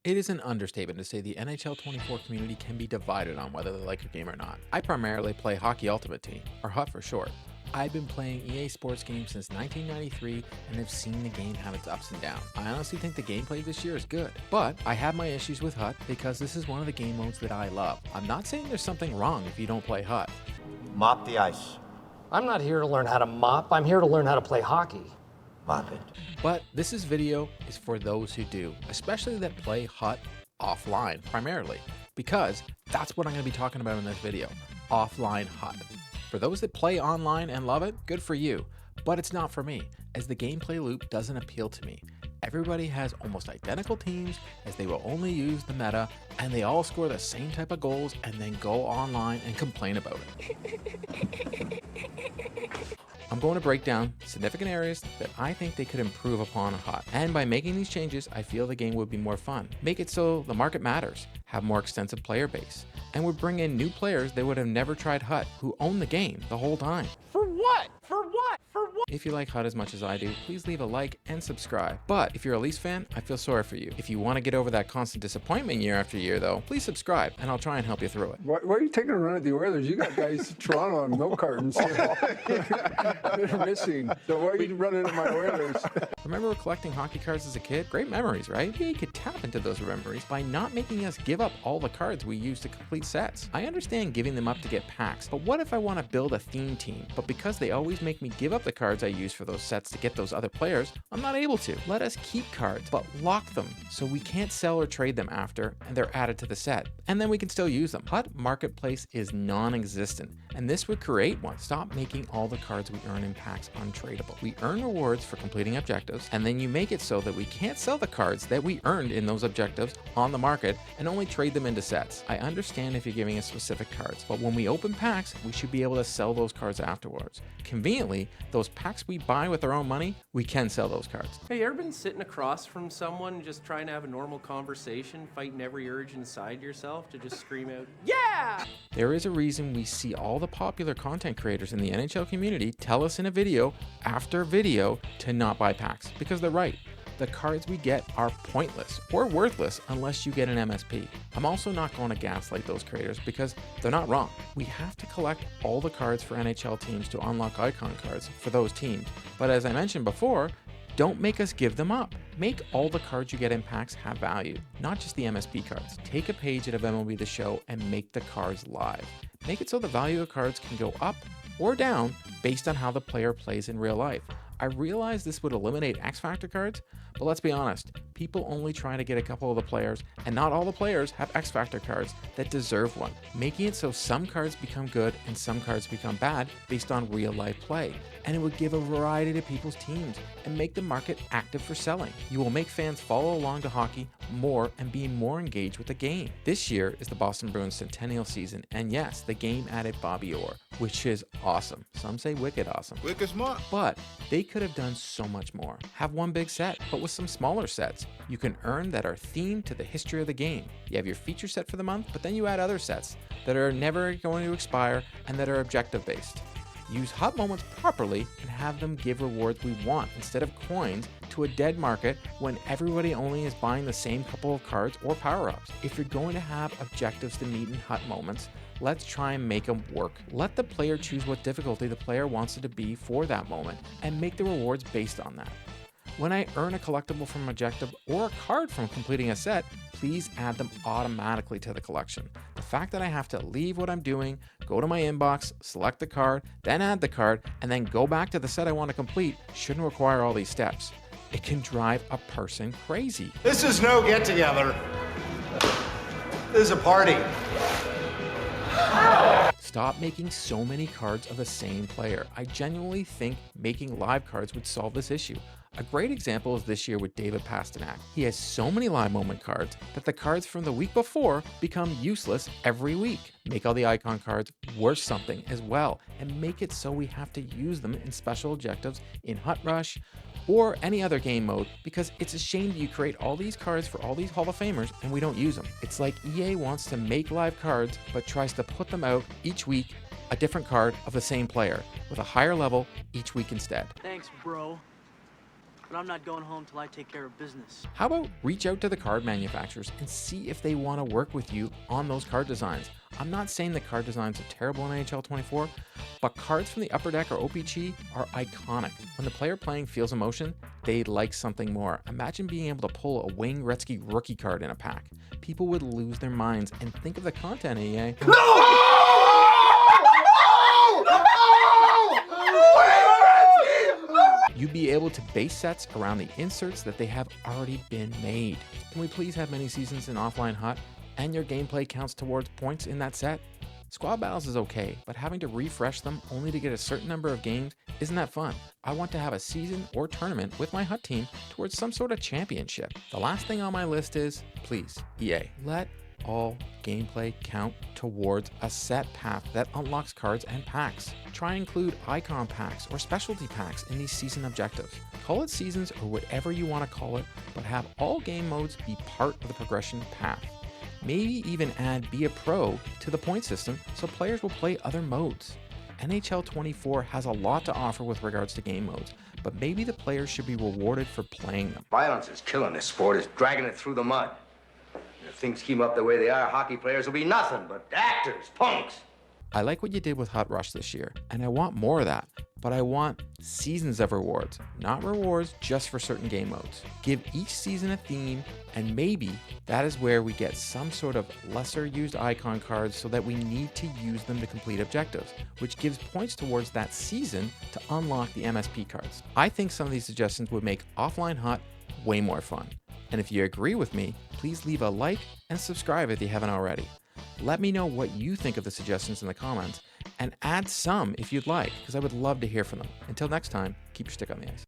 It is an understatement to say the NHL 24 community can be divided on whether they like a game or not. I primarily play Hockey Ultimate Team, or HUT for short. I've been playing EA Sports games since 1993 and have seen the game have its ups and downs. I honestly think the gameplay this year is good, but I have my issues with HUT because this is one of the game modes that I love. I'm not saying there's something wrong if you don't play HUT. Mop the ice. I'm not here to learn how to mop. I'm here to learn how to play hockey. Mop it. But video is for those who do, especially that play HUT offline primarily, because that's what I'm going to be talking about in this video, offline HUT. For those that play online and love it, good for you, but it's not for me, as the gameplay loop doesn't appeal to me. Everybody has almost identical teams, as they will only use the meta, and they all score the same type of goals and then go online and complain about it. I'm going to break down significant areas that I think they could improve upon a HUT. And by making these changes, I feel the game would be more fun. Make it so the market matters, have more extensive player base, and would bring in new players that would have never tried HUT who own the game the whole time. For what? For what? For what? If you like HUT as much as I do, please leave a like and subscribe. But if you're a Leafs fan, I feel sorry for you. If you want to get over that constant disappointment year after year though, please subscribe and I'll try and help you through it. Why are you taking a run at the Oilers? You got guys Toronto on milk cartons. They're missing. So why are you running at my Oilers? Remember collecting hockey cards as a kid? Great memories, right? Yeah, you could tap into those memories by not making us give up all the cards we use to complete sets. I understand giving them up to get packs, but what if I want to build a theme team, but because they always make me give up the cards I use for those sets to get those other players, I'm not able to. Let us keep cards, but lock them so we can't sell or trade them after and they're added to the set, and then we can still use them. HUT Marketplace is non-existent, and this would create one. Stop making all the cards we earn in packs untradeable. We earn rewards for completing objectives, and then you make it so that we can't sell the cards that we earned in those objectives on the market and only trade them into sets. I understand if you're giving us specific cards, but when we open packs, we should be able to sell those cards afterwards. Conveniently, those packs we buy with our own money, we can sell those cards. Hey, you ever been sitting across from someone just trying to have a normal conversation, fighting every urge inside yourself to just scream out, yeah! There is a reason we see all the popular content creators in the NHL community tell us in a video after video to not buy packs, because they're right. The cards we get are pointless or worthless unless you get an MSP. I'm also not going to gaslight those creators because they're not wrong. We have to collect all the cards for NHL teams to unlock icon cards for those teams. But as I mentioned before, don't make us give them up. Make all the cards you get in packs have value, not just the MSP cards. Take a page out of MLB The Show and make the cards live. Make it so the value of cards can go up or down based on how the player plays in real life. I realize this would eliminate X Factor cards, but let's be honest, people only try to get a couple of the players, and not all the players have X Factor cards that deserve one, making it so some cards become good and some cards become bad based on real life play. And it would give a variety to people's teams and make the market active for selling. You will make fans follow along to hockey more and be more engaged with the game. This year is the Boston Bruins centennial season, and yes, the game added Bobby Orr, which is awesome. Some say wicked awesome. Wicked smart. But they could have done so much more. Have one big set, but with some smaller sets you can earn that are themed to the history of the game. You have your feature set for the month, but then you add other sets that are never going to expire and that are objective based. Use HUT moments properly and have them give rewards we want instead of coins to a dead market when everybody only is buying the same couple of cards or power-ups. If you're going to have objectives to meet in HUT moments, let's try and make them work. Let the player choose what difficulty the player wants it to be for that moment and make the rewards based on that. When I earn a collectible from an objective or a card from completing a set, please add them automatically to the collection. The fact that I have to leave what I'm doing, go to my inbox, select the card, then add the card, and then go back to the set I want to complete shouldn't require all these steps. It can drive a person crazy. This is no get-together. This is a party. Stop making so many cards of the same player. I genuinely think making live cards would solve this issue. A great example is this year with David Pastrnak. He has so many live moment cards that the cards from the week before become useless every week. Make all the icon cards worth something as well, and make it so we have to use them in special objectives in HUT Rush or any other game mode, because it's a shame that you create all these cards for all these Hall of Famers and we don't use them. It's like EA wants to make live cards but tries to put them out each week, a different card of the same player with a higher level each week instead. Thanks, bro. but I'm not going home till I take care of business. How about reach out to the card manufacturers and see if they want to work with you on those card designs? I'm not saying the card designs are terrible in NHL 24, but cards from the Upper Deck or OPG are iconic. When the player playing feels emotion, they like something more. Imagine being able to pull a Wayne Gretzky rookie card in a pack. People would lose their minds, and think of the content, EA. You'd be able to base sets around the inserts that they have already been made. Can we please have many seasons in Offline Hut and your gameplay counts towards points in that set? Squad battles is okay, but having to refresh them only to get a certain number of games isn't that fun. I want to have a season or tournament with my Hut team towards some sort of championship. The last thing on my list is, please, EA, let all gameplay count towards a set path that unlocks cards and packs. Try and include icon packs or specialty packs in these season objectives. Call it seasons or whatever you want to call it, but have all game modes be part of the progression path. Maybe even add Be a Pro to the point system so players will play other modes. NHL 24 has a lot to offer with regards to game modes, but maybe the players should be rewarded for playing them. Violence is killing this sport, it's dragging it through the mud. If things keep up the way they are, hockey players will be nothing but actors, punks. I like what you did with Hut Rush this year, and I want more of that, but I want seasons of rewards, not rewards just for certain game modes. Give each season a theme, and maybe that is where we get some sort of lesser used icon cards so that we need to use them to complete objectives, which gives points towards that season to unlock the MSP cards. I think some of these suggestions would make Offline Hut way more fun. And if you agree with me, please leave a like and subscribe if you haven't already. Let me know what you think of the suggestions in the comments, and add some if you'd like, because I would love to hear from them. Until next time, keep your stick on the ice.